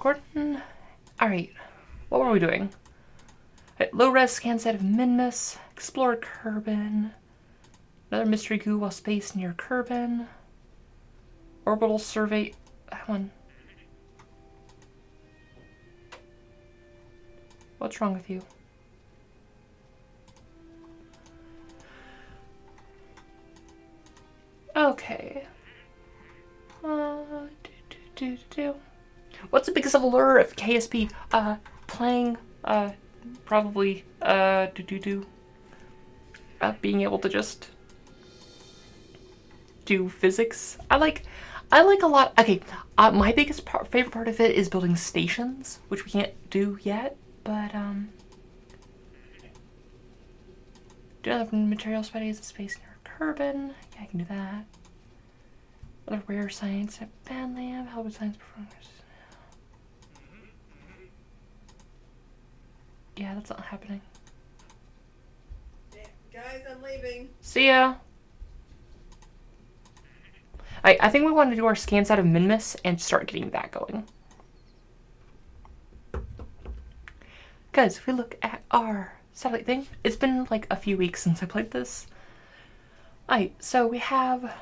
recording? Alright. What were we doing? Low-res scan set of Minmus. Explore Kerbal. Another mystery goo while space near Kerbal. Orbital survey. That one. What's wrong with you? Okay. What's the biggest allure of KSP? Playing, probably, being able to just do physics. I like a lot. Okay, my biggest favorite part of it is building stations, which we can't do yet, but, do another material studies in space near Kerbal. Yeah, I can do that. Other rare science at Band Lab, help with science performers. Yeah, that's not happening. Yeah, guys, I'm leaving. See ya! I think we want to do our scans out of Minmus and start getting that going. Guys, if we look at our satellite thing, it's been like a few weeks since I played this. Alright, so we have...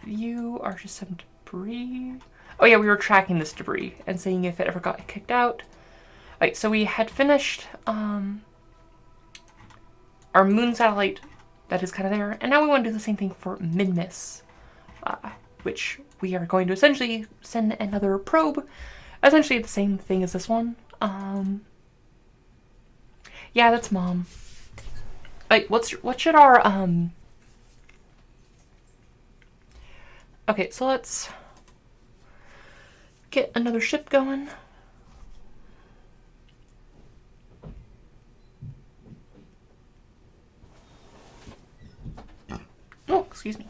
you are just some debris. Oh yeah, we were tracking this debris and seeing if it ever got kicked out. Alright, so we had finished our moon satellite that is kind of there, and now we want to do the same thing for Minmus, which we are going to essentially send another probe, essentially the same thing as this one. Yeah, that's Mom. Like, what should our Okay, so let's get another ship going. Oh, excuse me.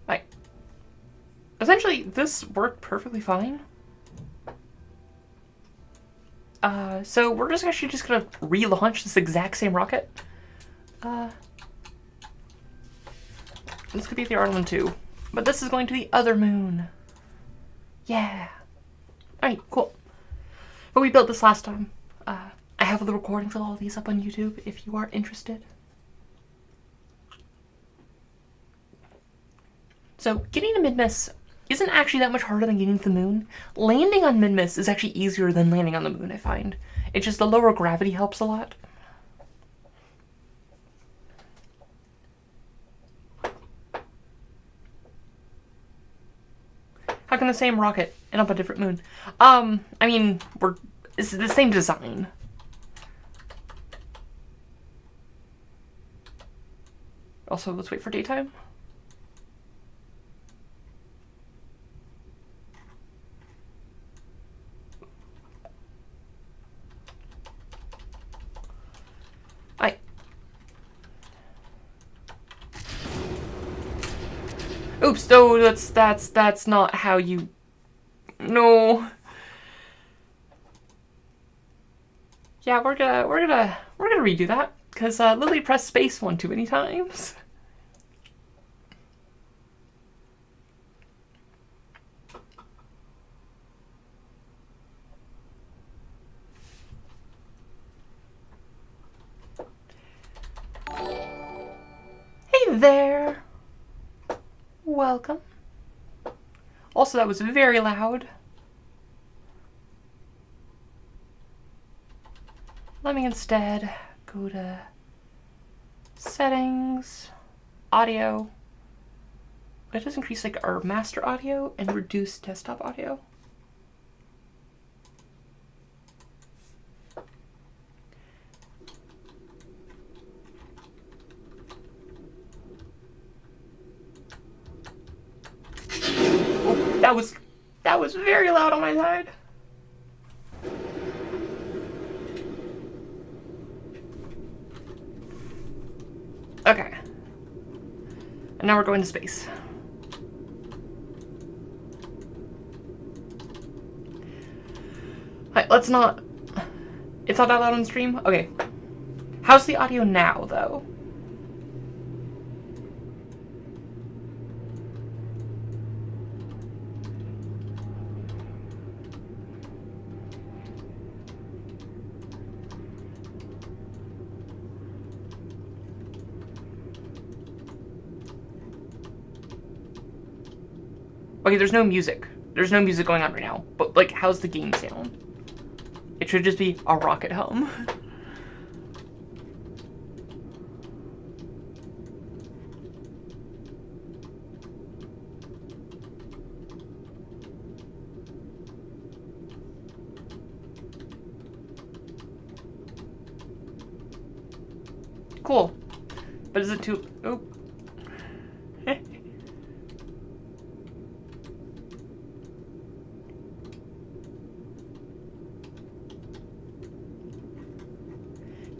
Right. Essentially, this worked perfectly fine. So we're just actually just gonna relaunch this exact same rocket. This could be the Arlen 2, but this is going to the other moon. Yeah. Alright, cool. But we built this last time. I have the recordings of all these up on YouTube if you are interested. So, getting to Minmus isn't actually that much harder than getting to the moon. Landing on Minmus is actually easier than landing on the moon, I find. It's just the lower gravity helps a lot. How can the same rocket end up on a different moon? I mean, it's the same design. Also, let's wait for daytime. Oops, no, that's not how you... No. Yeah, we're gonna redo that, because Lily pressed space one too many times. Hey there. Welcome. Also, that was very loud. Let me instead go to settings, audio. It does increase like our master audio and reduce desktop audio. That was very loud on my side. Okay. And now we're going to space. Alright, let's not... It's not that loud on stream? Okay. How's the audio now, though? Okay, there's no music. There's no music going on right now. But, like, how's the game sound? It should just be a rocket hum. Cool. But is it too... Oh.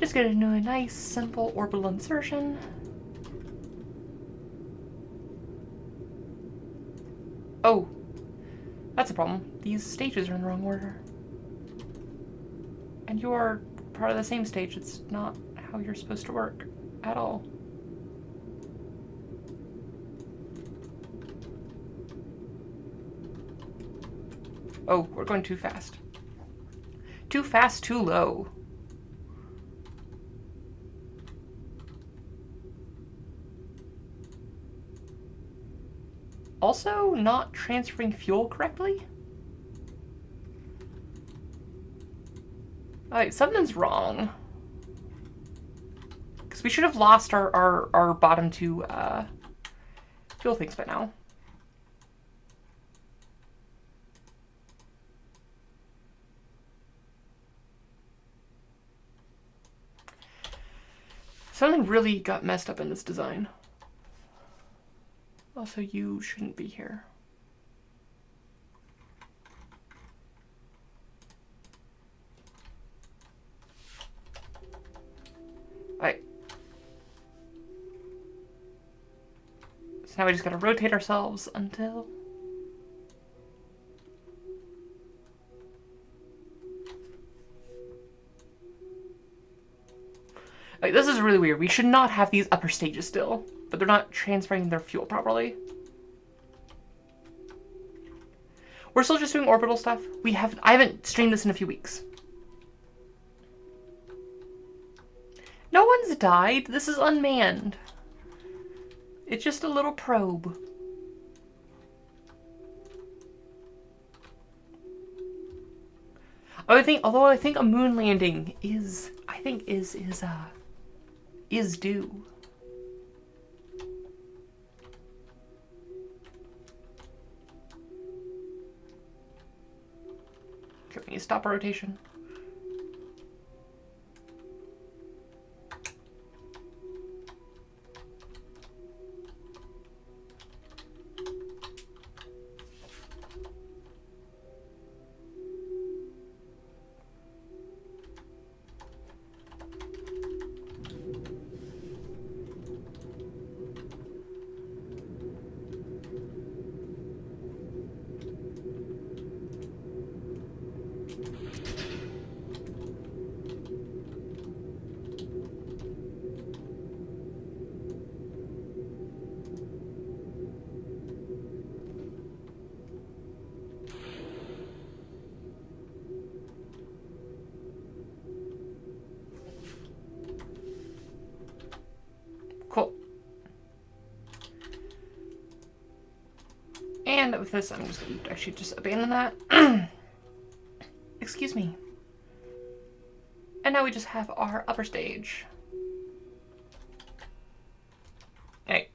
Just gonna do a nice, simple orbital insertion. Oh. That's a problem. These stages are in the wrong order. And you're part of the same stage. It's not how you're supposed to work at all. Oh, we're going too fast. Too fast, too low. Also, not transferring fuel correctly? Alright, something's wrong. Because we should have lost our bottom two fuel things by now. Something really got messed up in this design. Also, you shouldn't be here. Alright. So now we just gotta rotate ourselves until... Like, this is really weird. We should not have these upper stages still, but they're not transferring their fuel properly. We're still just doing orbital stuff. I haven't streamed this in a few weeks. No one's died. This is unmanned. It's just a little probe. Although I think a moon landing is due. Can we stop our rotation? Cool. And with this, I'm just going to actually just abandon that. Excuse me. And now we just have our upper stage. Alright,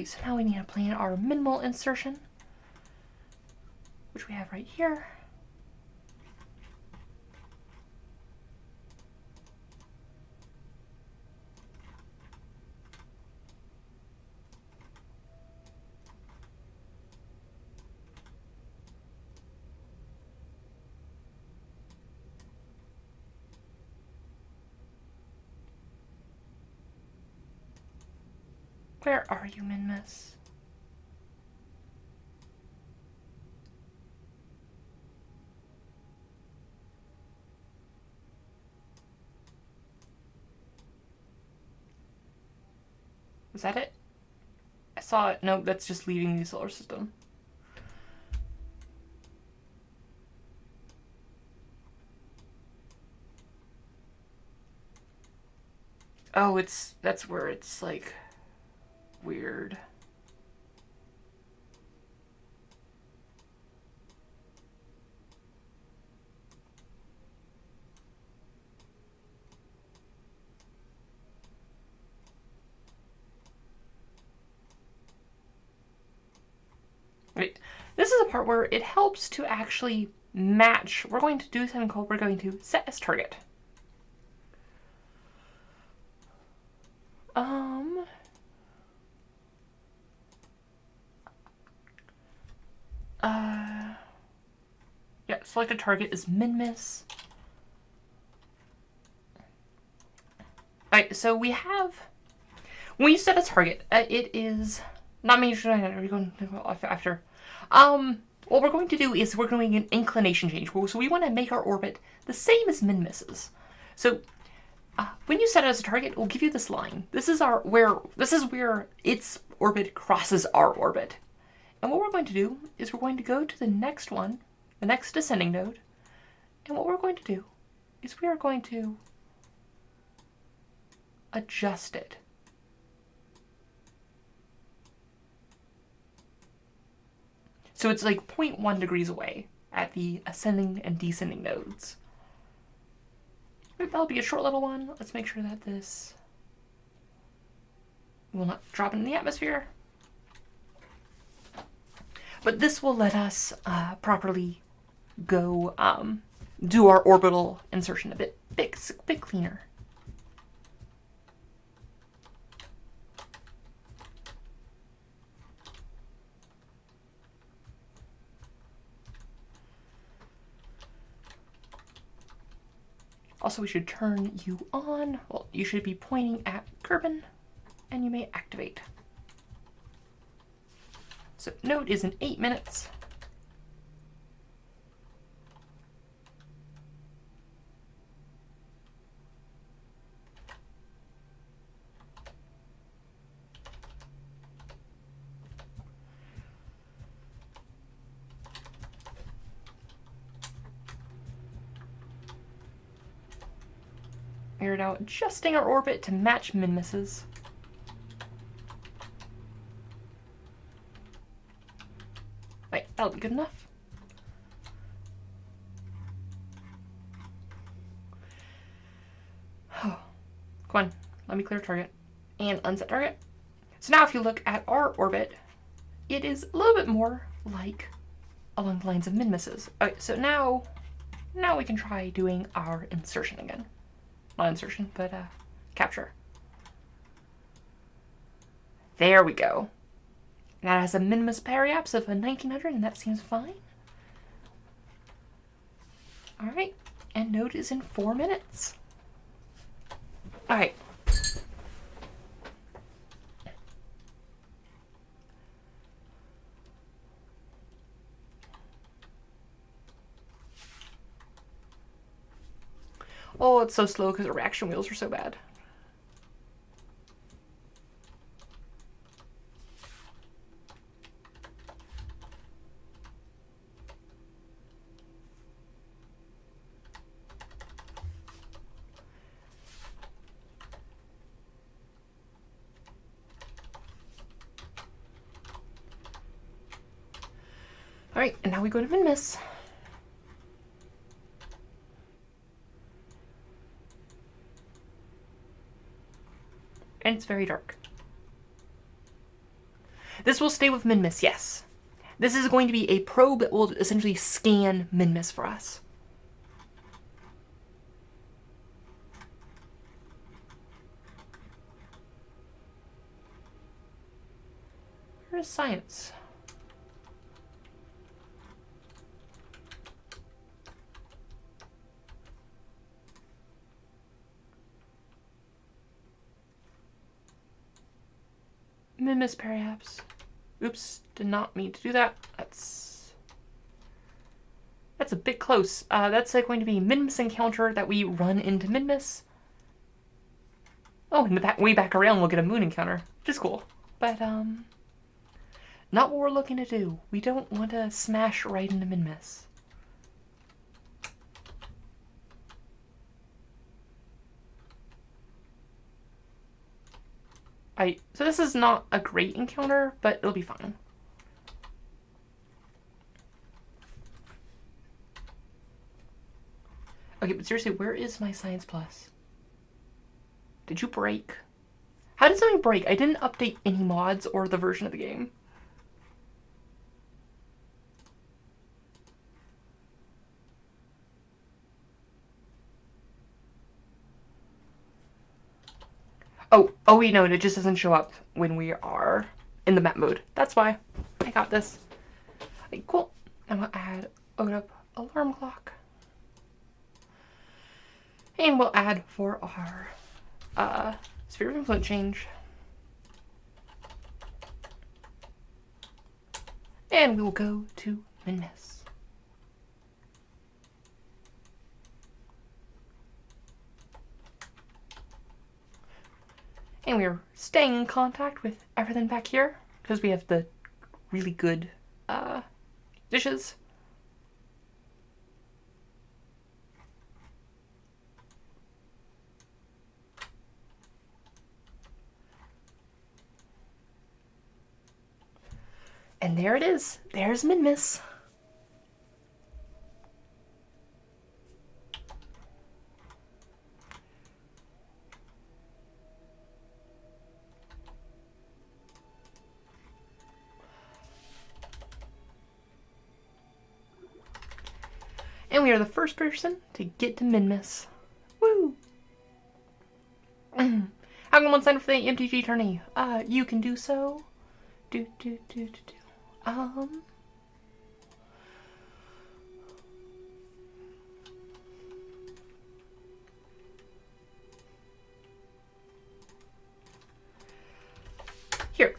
so now we need to plan our minimal insertion, which we have right here. Where are you, Minmus? Was that it? I saw it. No, that's just leaving the solar system. Oh, that's where it's like weird. Right. This is a part where it helps to actually match. We're going to do something called we're going to set as target. Yeah, select a target is min-miss. Alright, so we have, when you set a target, it is not major. Are you going after? What we're going to do is we're going an inclination change. So we want to make our orbit the same as min-misses. So when you set it as a target, we'll give you this line. This is where its orbit crosses our orbit. And what we're going to do is we're going to go to the next one, the next descending node. And what we're going to do is we are going to adjust it. So it's like 0.1 degrees away at the ascending and descending nodes. That'll be a short little one. Let's make sure that this will not drop into the atmosphere. But this will let us properly go do our orbital insertion a bit cleaner. Also, we should turn you on. Well, you should be pointing at Kerbal, and you may activate. So node is in 8 minutes. We're now adjusting our orbit to match min-misses. Right, that'll be good enough. Oh, come on, let me clear target and unset target. So now if you look at our orbit, it is a little bit more like along the lines of min-misses. Okay, so now we can try doing our insertion again. Not insertion, but capture. There we go. That has a min-miss periaps of a 1900, and that seems fine. All right, and node is in 4 minutes. All right. Oh, it's so slow because the reaction wheels are so bad. All right, and now we go to min-miss. And it's very dark. This will stay with min-miss, yes. This is going to be a probe that will essentially scan min-miss for us. Where is science? Min-miss perhaps. Oops, did not mean to do that. That's a bit close. That's going to be min-miss encounter that we run into min-miss. Oh, in the back, way back around, we'll get a moon encounter, which is cool. But not what we're looking to do. We don't want to smash right into min-miss. So this is not a great encounter, but it'll be fine. Okay, but seriously, where is my Science Plus? Did you break? How did something break? I didn't update any mods or the version of the game. Oh wait, no, it just doesn't show up when we are in the map mode. That's why. I got this. Okay, cool. I'm gonna add up alarm clock. And we'll add for our sphere of influence change. And we will go to Min-Miss. And we are staying in contact with everything back here because we have the really good dishes. And there it is. There's Min-Miss. And we are the first person to get to Min-Miss. Woo! How can one sign up for the MTG tourney? You can do so. Do. Here.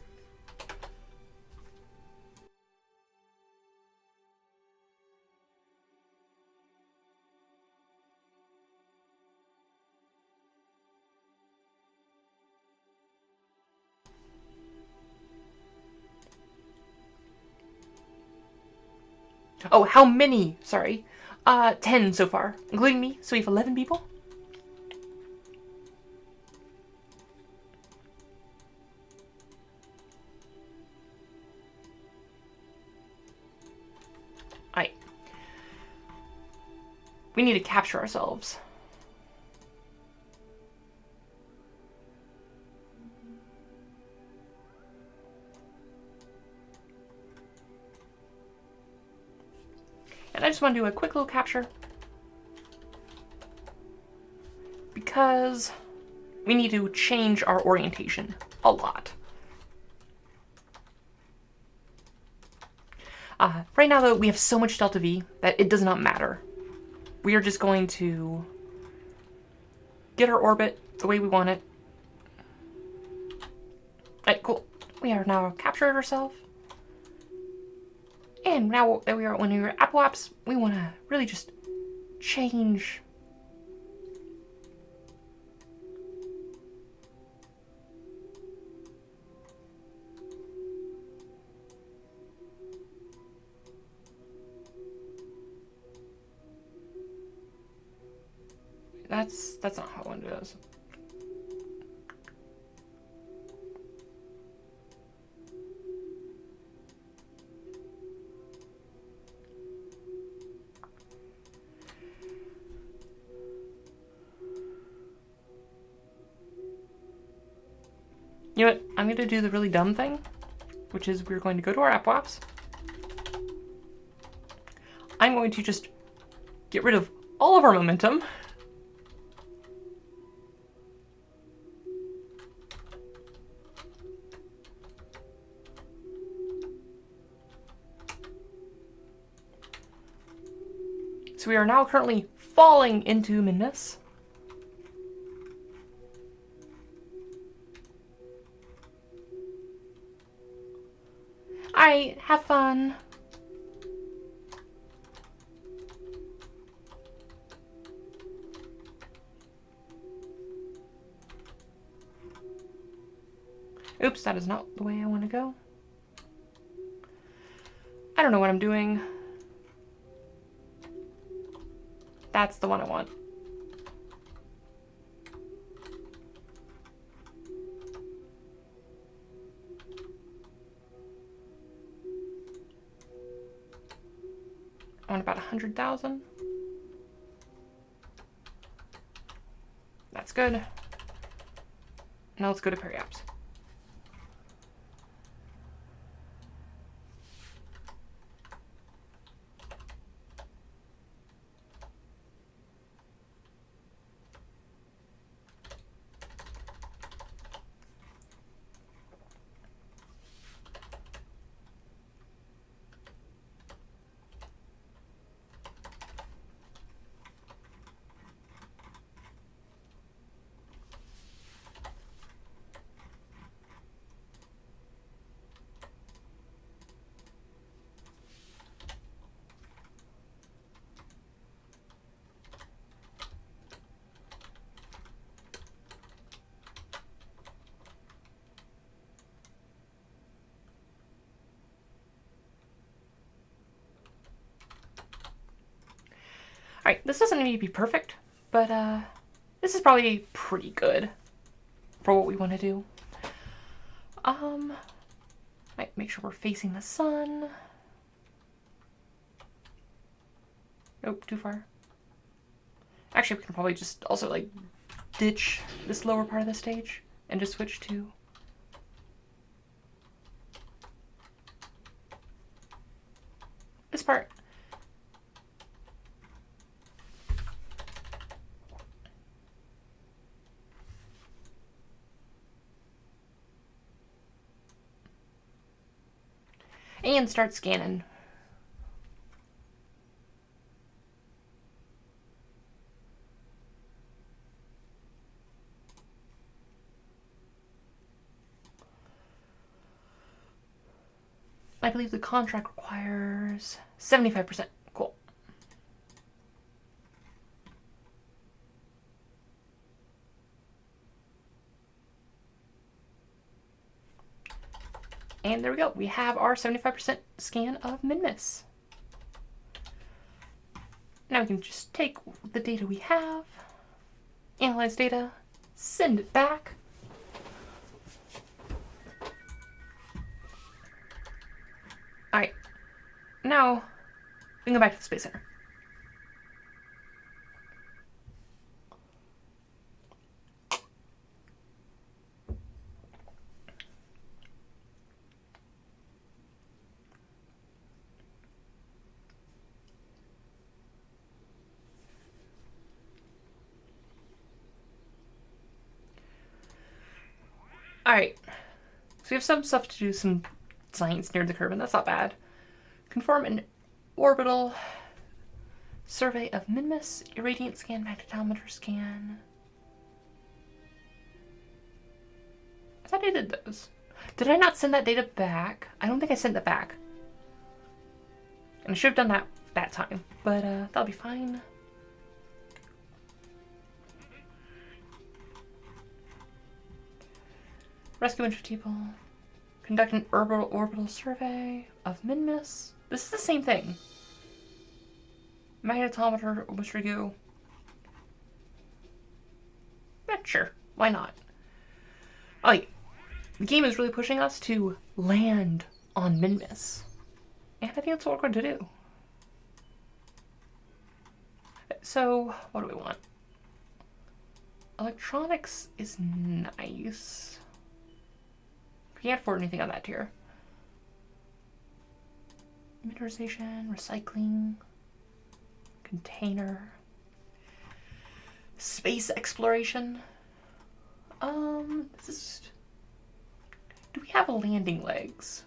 Oh, how many? Sorry. 10 so far, including me, so we have 11 people. Alright. We need to capture ourselves. And I just want to do a quick little capture because we need to change our orientation a lot. Right now, though, we have so much delta V that it does not matter. We are just going to get our orbit the way we want it. Alright, cool. We are now captured ourselves. And now that we are when we are Apple Apps, we want to really just change. That's not how one does. You know what? I'm going to do the really dumb thing, which is we're going to go to our Apple Apps. I'm going to just get rid of all of our momentum. So we are now currently falling into Min-Miss. Alright, have fun. Oops, that is not the way I want to go. I don't know what I'm doing. That's the one I want. I want about 100,000. That's good. Now let's go to Perry Apps. Alright, this doesn't need to be perfect, but this is probably pretty good for what we want to do. Might make sure we're facing the sun. Nope, too far. Actually, we can probably just also like ditch this lower part of the stage and just switch to this part. And start scanning. I believe the contract requires 75%. Cool. And there we go. We have our 75% scan of Minmus. Now we can just take the data we have, analyze data, send it back. Alright. Now, we can go back to the Space Center. Alright. So we have some stuff to do, some science near the Kerbal. That's not bad. Conform an orbital survey of Minmus, irradiance scan, magnetometer scan. I thought I did those. Did I not send that data back? I don't think I sent that back. And I should have done that time, but that'll be fine. Rescue people. Conduct an orbital survey of Minmus. This is the same thing. Magnetometer, which we go. Yeah, sure. Why not? Like, the game is really pushing us to land on Minmus. And I think that's what we're going to do. So, what do we want? Electronics is nice. We can't afford anything on that tier. Miniaturization, recycling, container, space exploration. This is... Do we have landing legs?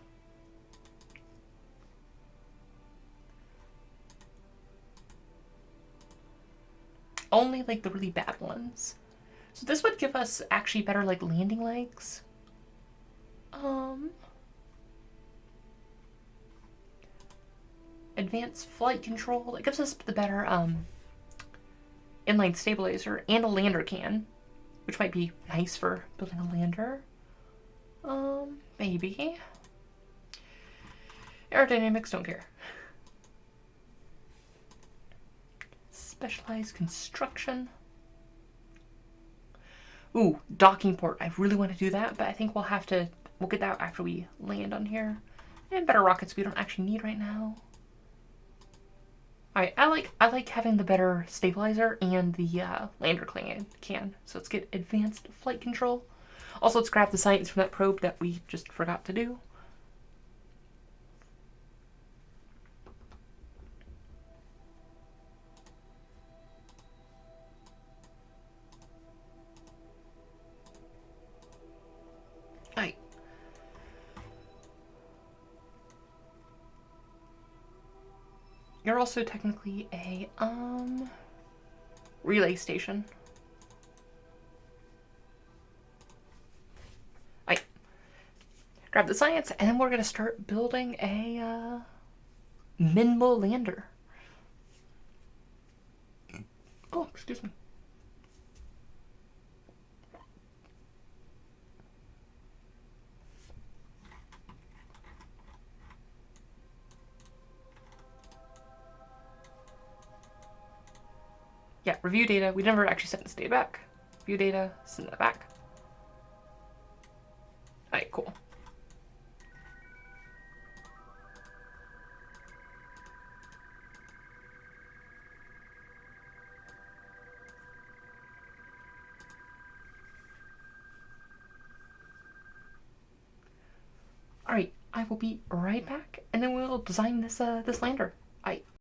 Only like the really bad ones. So this would give us actually better like landing legs. Advanced flight control. It gives us the better inline stabilizer and a lander can, which might be nice for building a lander. Maybe. Aerodynamics, don't care. Specialized construction. Ooh, docking port. I really want to do that, but I think we'll get that after we land on here. And better rockets we don't actually need right now. Alright, I like having the better stabilizer and the lander can. So let's get advanced flight control. Also, let's grab the science from that probe that we just forgot to do. Alright. You're also technically a relay station. Alright. Grab the science, and then we're gonna start building a minimal lander. Oh, excuse me. Yeah, review data. We never actually sent this data back. View data, send that back. Alright, cool. Alright, I will be right back, and then we'll design this this lander. Alright.